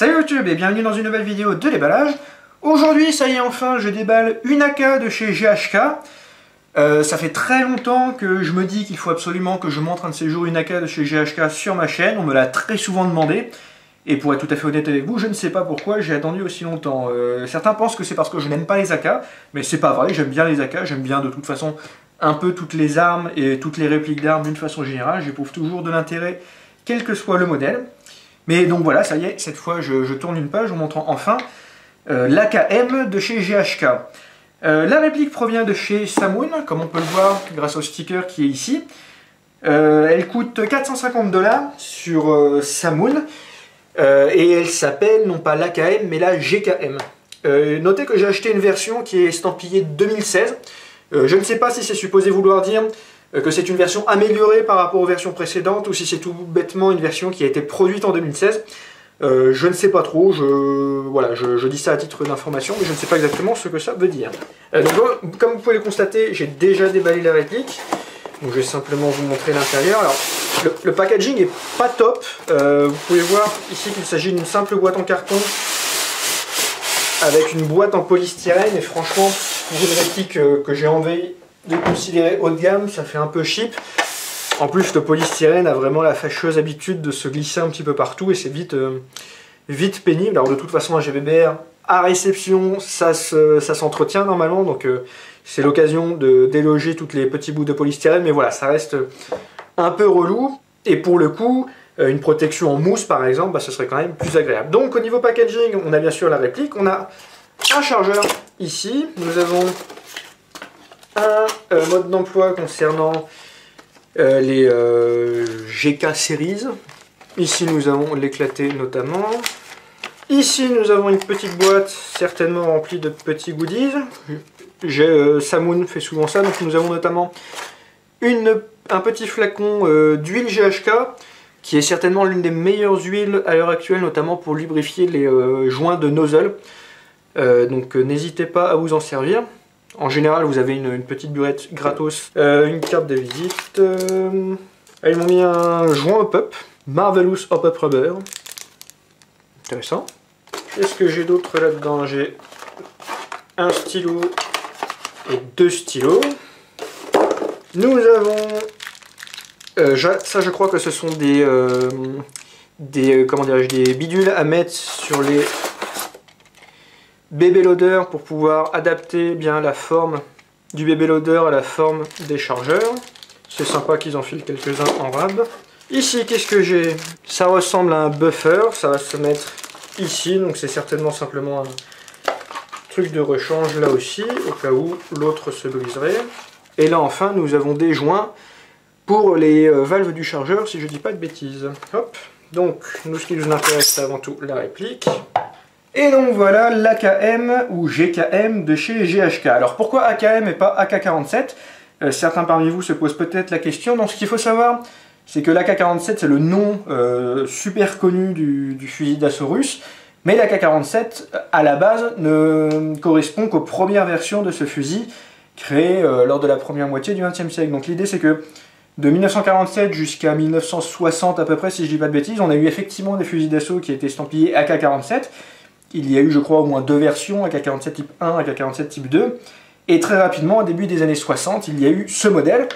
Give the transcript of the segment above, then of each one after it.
Salut YouTube et bienvenue dans une nouvelle vidéo de déballage. Aujourd'hui, ça y est, enfin, je déballe une AK de chez GHK. Ça fait très longtemps que je me dis qu'il faut absolument que je montre un de ces jours une AK de chez GHK sur ma chaîne. On me l'a très souvent demandé. Et pour être tout à fait honnête avec vous, je ne sais pas pourquoi j'ai attendu aussi longtemps. Certains pensent que c'est parce que je n'aime pas les AK, mais c'est pas vrai, j'aime bien les AK, j'aime bien de toute façon un peu toutes les armes et toutes les répliques d'armes d'une façon générale. J'éprouve toujours de l'intérêt, quel que soit le modèle. Mais donc voilà, ça y est, cette fois je tourne une page en montrant enfin l'AKM de chez GHK. La réplique provient de chez Samoon, comme on peut le voir grâce au sticker qui est ici. Elle coûte 450 $ sur Samoon. Et elle s'appelle non pas l'AKM mais la GKM. Notez que j'ai acheté une version qui est estampillée 2016. Je ne sais pas si c'est supposé vouloir dire que c'est une version améliorée par rapport aux versions précédentes ou si c'est tout bêtement une version qui a été produite en 2016. Je ne sais pas trop, je dis ça à titre d'information, mais je ne sais pas exactement ce que ça veut dire. Donc, comme vous pouvez le constater, j'ai déjà déballé la réplique. Donc, je vais simplement vous montrer l'intérieur. Alors, le packaging est pas top. Vous pouvez voir ici qu'il s'agit d'une simple boîte en carton avec une boîte en polystyrène. Et franchement, pour une réplique que j'ai envie de considérer haut de gamme, ça fait un peu cheap. En plus, le polystyrène a vraiment la fâcheuse habitude de se glisser un petit peu partout et c'est vite pénible. Alors de toute façon, un GBBR à réception, ça s'entretient normalement, donc c'est l'occasion de déloger tous les petits bouts de polystyrène, mais voilà, ça reste un peu relou. Et pour le coup, une protection en mousse par exemple, ce serait quand même plus agréable. Donc au niveau packaging, on a bien sûr la réplique, on a un chargeur ici, nous avons un mode d'emploi concernant les GK Series. Ici nous avons l'éclaté notamment. Ici nous avons une petite boîte certainement remplie de petits goodies. Samoon fait souvent ça, donc nous avons notamment un petit flacon d'huile GHK qui est certainement l'une des meilleures huiles à l'heure actuelle, notamment pour lubrifier les joints de nozzle. Donc n'hésitez pas à vous en servir. En général, vous avez une petite burette gratos, une carte de visite. Ils m'ont mis un joint hop-up, Marvelous Hop-Up Rubber. Intéressant. Qu'est-ce que j'ai d'autre là-dedans? J'ai un stylo et deux stylos. Nous avons... ça, je crois que ce sont des bidules à mettre sur les bébé loader pour pouvoir adapter bien la forme du bébé loader à la forme des chargeurs. C'est sympa qu'ils en filent quelques-uns en rab. Ici, qu'est-ce que j'ai? Ça ressemble à un buffer, ça va se mettre ici, donc c'est certainement simplement un truc de rechange là aussi, au cas où l'autre se briserait. Et là enfin, nous avons des joints pour les valves du chargeur, si je dis pas de bêtises. Hop, donc nous, ce qui nous intéresse, c'est avant tout la réplique. Et donc voilà l'AKM ou GKM de chez GHK. Alors pourquoi AKM et pas AK-47? Certains parmi vous se posent peut-être la question. Donc ce qu'il faut savoir, c'est que l'AK-47 c'est le nom super connu du fusil d'assaut russe. Mais l'AK-47 à la base ne correspond qu'aux premières versions de ce fusil créées lors de la première moitié du XXe siècle. Donc l'idée c'est que de 1947 jusqu'à 1960 à peu près, si je dis pas de bêtises, on a eu effectivement des fusils d'assaut qui étaient estampillés AK-47. Il y a eu, je crois, au moins deux versions, AK-47 type 1, AK-47 type 2. Et très rapidement, au début des années 60, il y a eu ce modèle,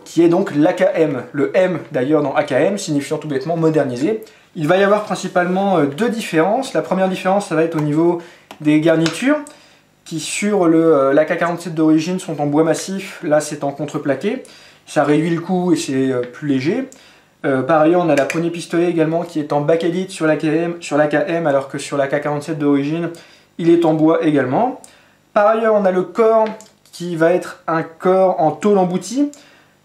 qui est donc l'AKM. Le M, d'ailleurs, dans AKM, signifiant tout bêtement modernisé. Il va y avoir principalement deux différences. La première différence, ça va être au niveau des garnitures, qui sur l'AK-47 d'origine sont en bois massif. Là, c'est en contreplaqué. Ça réduit le coût et c'est plus léger. Par ailleurs, on a la poignée pistolet également qui est en bakélite sur l'AKM, alors que sur l'AK-47 d'origine, il est en bois également. Par ailleurs, on a le corps qui va être un corps en tôle emboutie.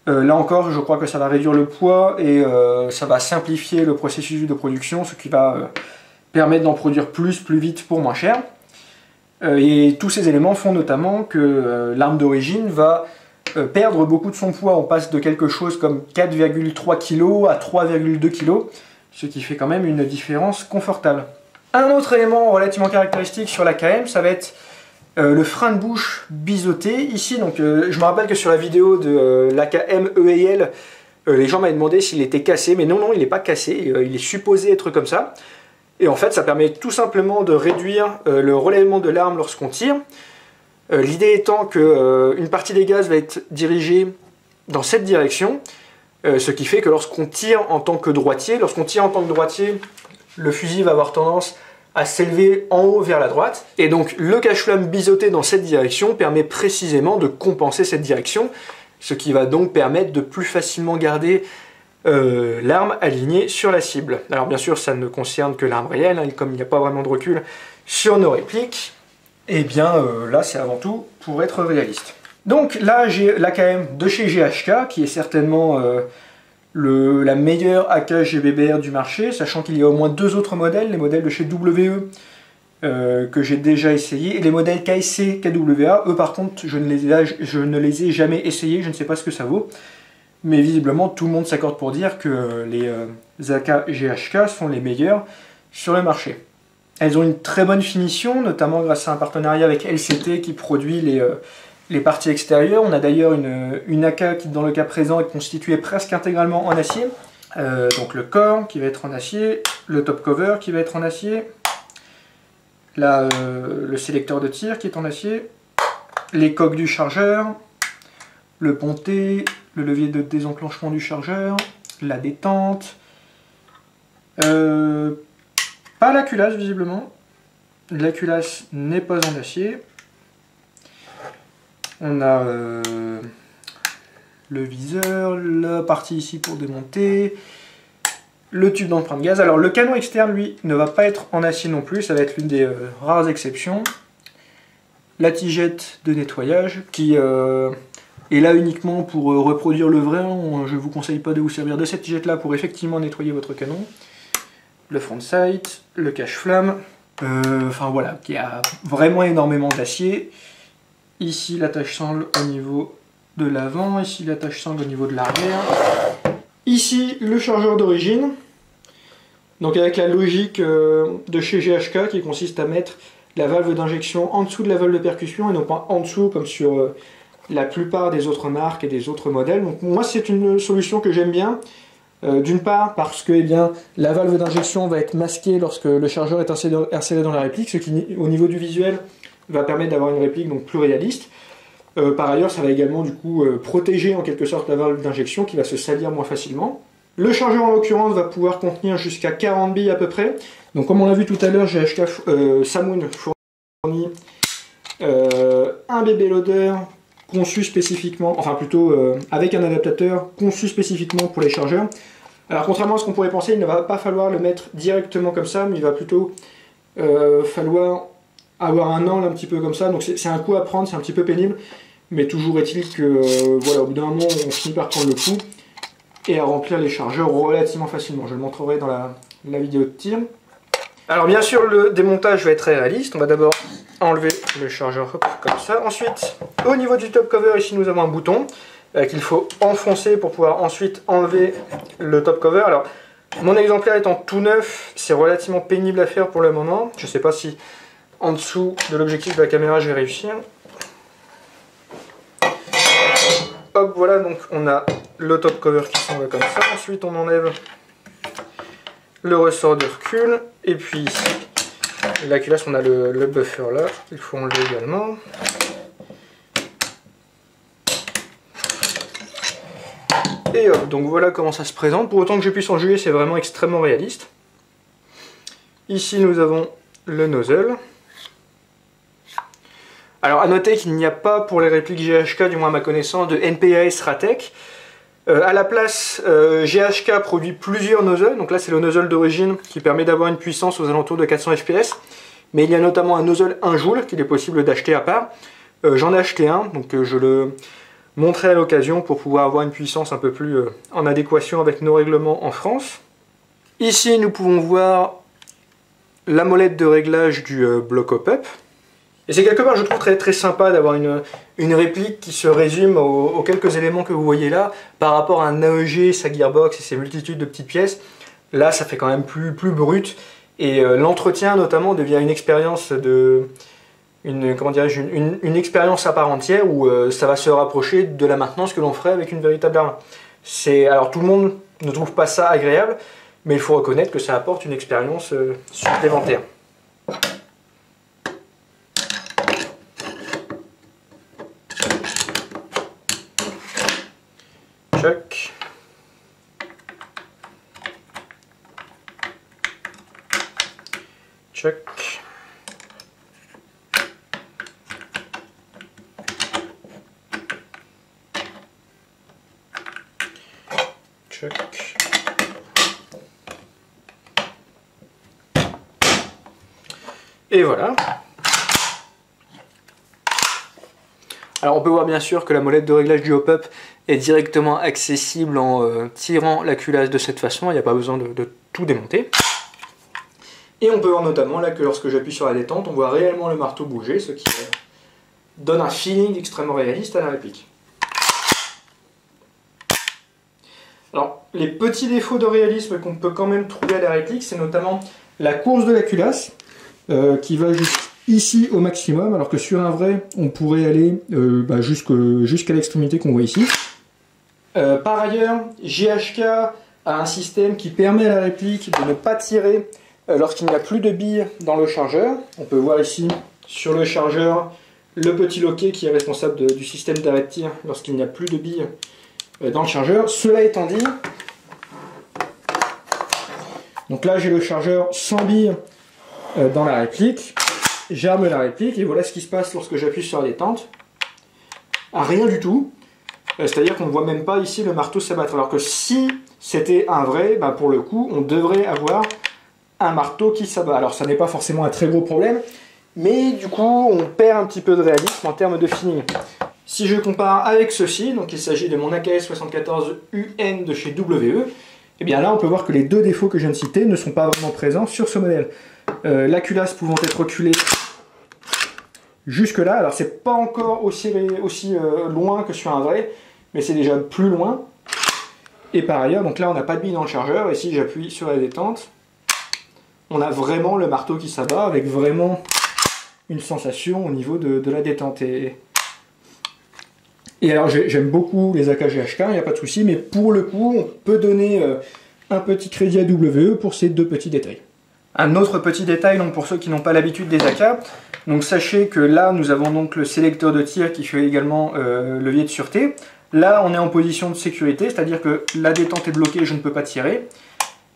Là encore, je crois que ça va réduire le poids et ça va simplifier le processus de production, ce qui va permettre d'en produire plus vite pour moins cher. Et tous ces éléments font notamment que l'arme d'origine va perdre beaucoup de son poids. On passe de quelque chose comme 4,3 kg à 3,2 kg, ce qui fait quand même une différence confortable. Un autre élément relativement caractéristique sur l'AKM, ça va être le frein de bouche biseauté. Ici, donc, je me rappelle que sur la vidéo de l'AKM EL, les gens m'avaient demandé s'il était cassé, mais non, il n'est pas cassé, il est supposé être comme ça. Et en fait, ça permet tout simplement de réduire le relèvement de l'arme lorsqu'on tire. L'idée étant qu'une partie des gaz va être dirigée dans cette direction, ce qui fait que lorsqu'on tire en tant que droitier, le fusil va avoir tendance à s'élever en haut vers la droite. Et donc le cache-flamme biseauté dans cette direction permet précisément de compenser cette direction, ce qui va donc permettre de plus facilement garder l'arme alignée sur la cible. Alors bien sûr, ça ne concerne que l'arme réelle, hein, comme il n'y a pas vraiment de recul sur nos répliques, et bien là c'est avant tout pour être réaliste. Donc là j'ai l'AKM de chez GHK, qui est certainement la meilleure AK GBBR du marché, sachant qu'il y a au moins 2 autres modèles, les modèles de chez WE que j'ai déjà essayé, et les modèles KSC, KWA, eux par contre je ne les ai jamais essayés, je ne sais pas ce que ça vaut. Mais visiblement, tout le monde s'accorde pour dire que les AK GHK sont les meilleurs sur le marché. Elles ont une très bonne finition, notamment grâce à un partenariat avec LCT qui produit les parties extérieures. On a d'ailleurs une AK qui, dans le cas présent, est constituée presque intégralement en acier. Donc le corps qui va être en acier, le top cover qui va être en acier, là, le sélecteur de tir qui est en acier, les coques du chargeur, le ponté, le levier de désenclenchement du chargeur, la détente, pas la culasse visiblement, la culasse n'est pas en acier, on a le viseur, la partie ici pour démonter, le tube d'empreinte gaz. Alors le canon externe lui ne va pas être en acier non plus, ça va être l'une des rares exceptions. La tigette de nettoyage qui est là uniquement pour reproduire le vrai, je ne vous conseille pas de vous servir de cette tigette là pour effectivement nettoyer votre canon. Le front sight, le cache-flamme, enfin voilà, qui a vraiment énormément d'acier. Ici l'attache-sangle au niveau de l'avant, ici l'attache-sangle au niveau de l'arrière. Ici le chargeur d'origine, donc avec la logique de chez GHK qui consiste à mettre la valve d'injection en dessous de la valve de percussion et non pas en dessous comme sur la plupart des autres marques et des autres modèles. Donc moi c'est une solution que j'aime bien, d'une part parce que la valve d'injection va être masquée lorsque le chargeur est inséré dans la réplique, ce qui au niveau du visuel va permettre d'avoir une réplique donc plus réaliste. Par ailleurs ça va également du coup protéger en quelque sorte la valve d'injection qui va se salir moins facilement. Le chargeur en l'occurrence va pouvoir contenir jusqu'à 40 billes à peu près. Donc comme on l'a vu tout à l'heure, GHK Samune fournit un bébé loader conçu spécifiquement, enfin plutôt avec un adaptateur conçu spécifiquement pour les chargeurs. Alors contrairement à ce qu'on pourrait penser, il ne va pas falloir le mettre directement comme ça, mais il va plutôt falloir avoir un angle un petit peu comme ça. Donc c'est un coup à prendre, c'est un petit peu pénible, mais toujours est-il que voilà, au bout d'un moment on finit par prendre le coup et à remplir les chargeurs relativement facilement. Je le montrerai dans la vidéo de tir. Alors bien sûr le démontage va être très réaliste, on va d'abord enlever le chargeur hop, comme ça. Ensuite au niveau du top cover ici nous avons un bouton qu'il faut enfoncer pour pouvoir ensuite enlever le top cover. Alors mon exemplaire étant tout neuf, c'est relativement pénible à faire pour le moment. Je ne sais pas si en dessous de l'objectif de la caméra je vais réussir. Hop, voilà, donc on a le top cover qui s'en va comme ça. Ensuite on enlève le ressort de recul, et puis ici, la culasse, on a le buffer là, il faut enlever également. Et hop, donc voilà comment ça se présente. Pour autant que je puisse en juger, c'est vraiment extrêmement réaliste. Ici nous avons le nozzle. Alors à noter qu'il n'y a pas pour les répliques GHK, du moins à ma connaissance, de NPAS Ratec. À la place, GHK produit plusieurs nozzles, donc là c'est le nozzle d'origine qui permet d'avoir une puissance aux alentours de 400 fps, mais il y a notamment un nozzle 1 joule qu'il est possible d'acheter à part. J'en ai acheté un, donc je le montrerai à l'occasion pour pouvoir avoir une puissance un peu plus en adéquation avec nos règlements en France. Ici nous pouvons voir la molette de réglage du bloc hop-up. Et c'est quelque part, je trouve, très sympa d'avoir une réplique qui se résume aux quelques éléments que vous voyez là, par rapport à un AEG, sa gearbox et ses multitudes de petites pièces. Là, ça fait quand même plus brut, et l'entretien, notamment, devient une expérience une expérience à part entière, où ça va se rapprocher de la maintenance que l'on ferait avec une véritable arme. Alors, tout le monde ne trouve pas ça agréable, mais il faut reconnaître que ça apporte une expérience supplémentaire. Chuck. Chuck. Chuck. Et voilà. Alors on peut voir bien sûr que la molette de réglage du hop-up est directement accessible en tirant la culasse de cette façon, il n'y a pas besoin de tout démonter. Et on peut voir notamment là que lorsque j'appuie sur la détente, on voit réellement le marteau bouger, ce qui donne un feeling extrêmement réaliste à la réplique. Alors, les petits défauts de réalisme qu'on peut quand même trouver à la réplique, c'est notamment la course de la culasse, qui va ici au maximum, alors que sur un vrai, on pourrait aller jusqu'à l'extrémité qu'on voit ici. Par ailleurs, GHK a un système qui permet à la réplique de ne pas tirer lorsqu'il n'y a plus de billes dans le chargeur. On peut voir ici, sur le chargeur, le petit loquet qui est responsable du système d'arrêt de tir lorsqu'il n'y a plus de billes dans le chargeur. Cela étant dit, donc là j'ai le chargeur sans billes dans la réplique, j'arme la réplique et voilà ce qui se passe lorsque j'appuie sur la détente. Rien du tout, c'est-à-dire qu'on ne voit même pas ici le marteau s'abattre, alors que si c'était un vrai, pour le coup on devrait avoir un marteau qui s'abat. Alors ça n'est pas forcément un très gros problème, mais du coup on perd un petit peu de réalisme en termes de feeling. Si je compare avec ceci, donc il s'agit de mon AKS 74 UN de chez WE, et bien là on peut voir que les deux défauts que je viens de citer ne sont pas vraiment présents sur ce modèle. La culasse pouvant être reculée jusque là, alors c'est pas encore aussi loin que sur un vrai, mais c'est déjà plus loin. Et par ailleurs, donc là on n'a pas de bille dans le chargeur, et si j'appuie sur la détente, on a vraiment le marteau qui s'abat avec vraiment une sensation au niveau de la détente. Et alors j'aime beaucoup les AKGHK, il n'y a pas de souci, mais pour le coup on peut donner un petit crédit à WE pour ces deux petits détails. Un autre petit détail donc pour ceux qui n'ont pas l'habitude des AK, donc sachez que là nous avons donc le sélecteur de tir qui fait également levier de sûreté. Là on est en position de sécurité, c'est-à-dire que la détente est bloquée, je ne peux pas tirer.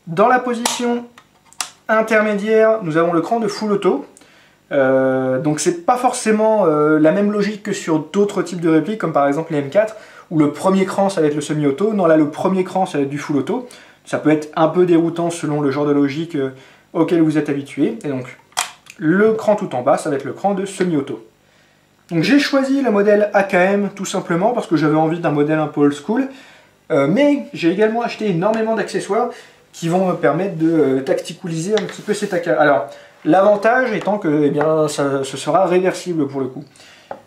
Dans la position intermédiaire, nous avons le cran de full auto. Donc c'est pas forcément la même logique que sur d'autres types de répliques, comme par exemple les M4, où le premier cran ça va être le semi-auto. Non, là le premier cran ça va être du full auto. Ça peut être un peu déroutant selon le genre de logique auquel vous êtes habitué. Et donc le cran tout en bas ça va être le cran de semi-auto. Donc j'ai choisi le modèle AKM tout simplement parce que j'avais envie d'un modèle un peu old school, mais j'ai également acheté énormément d'accessoires qui vont me permettre de tacticaliser un petit peu cet AK. Alors l'avantage étant que ce sera réversible pour le coup.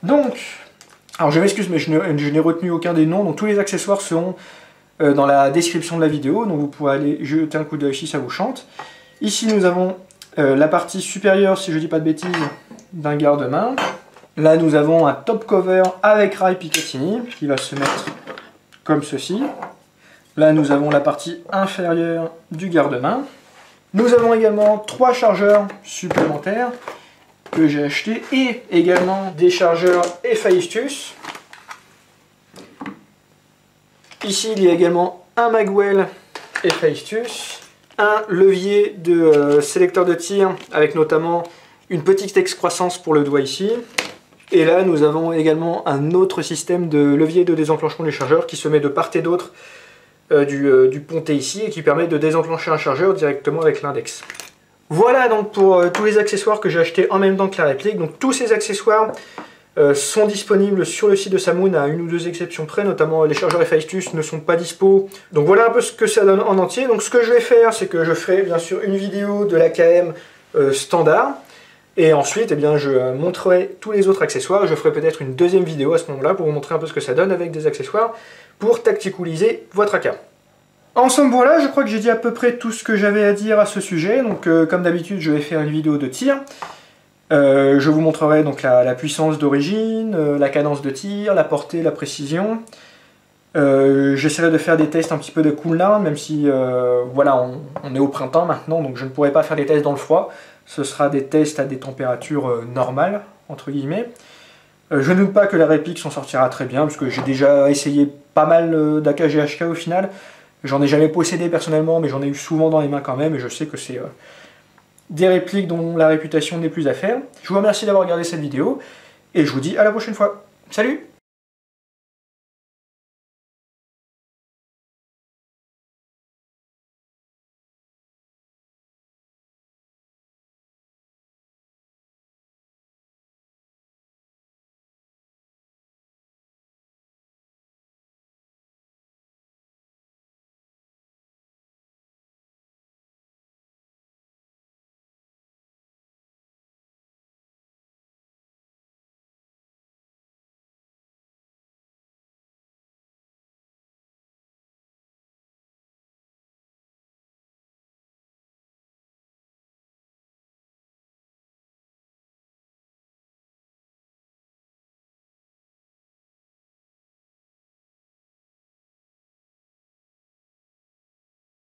Donc, alors je m'excuse mais je n'ai retenu aucun des noms, donc tous les accessoires seront dans la description de la vidéo, donc vous pourrez aller jeter un coup d'œil si ça vous chante. Ici nous avons la partie supérieure, si je ne dis pas de bêtises, d'un garde-main. Là nous avons un top cover avec rail Picatinny qui va se mettre comme ceci. Là nous avons la partie inférieure du garde-main. Nous avons également 3 chargeurs supplémentaires que j'ai achetés et également des chargeurs Hephaestus. Ici il y a également un Magwell Hephaestus, un levier de sélecteur de tir avec notamment une petite excroissance pour le doigt ici. Et là nous avons également un autre système de levier de désenclenchement du chargeur qui se met de part et d'autre du pontet ici et qui permet de désenclencher un chargeur directement avec l'index. Voilà donc pour tous les accessoires que j'ai achetés en même temps que la réplique. Donc tous ces accessoires sont disponibles sur le site de Samune à une ou deux exceptions près, notamment les chargeurs Hephaestus ne sont pas dispo. Donc voilà un peu ce que ça donne en entier. Donc ce que je vais faire, c'est que je ferai bien sûr une vidéo de l'AKM standard. Et ensuite, je montrerai tous les autres accessoires. Je ferai peut-être une deuxième vidéo à ce moment-là pour vous montrer un peu ce que ça donne avec des accessoires pour tacticaliser votre AK. En somme, voilà, je crois que j'ai dit à peu près tout ce que j'avais à dire à ce sujet. Donc, comme d'habitude, je vais faire une vidéo de tir. Je vous montrerai donc la puissance d'origine, la cadence de tir, la portée, la précision. J'essaierai de faire des tests un petit peu de cooldown, même si voilà, on est au printemps maintenant, donc je ne pourrai pas faire des tests dans le froid. Ce sera des tests à des températures normales, entre guillemets. Je ne doute pas que la réplique s'en sortira très bien, parce que j'ai déjà essayé pas mal d'AKGHK au final. J'en ai jamais possédé personnellement, mais j'en ai eu souvent dans les mains quand même, et je sais que c'est des répliques dont la réputation n'est plus à faire. Je vous remercie d'avoir regardé cette vidéo, et je vous dis à la prochaine fois. Salut!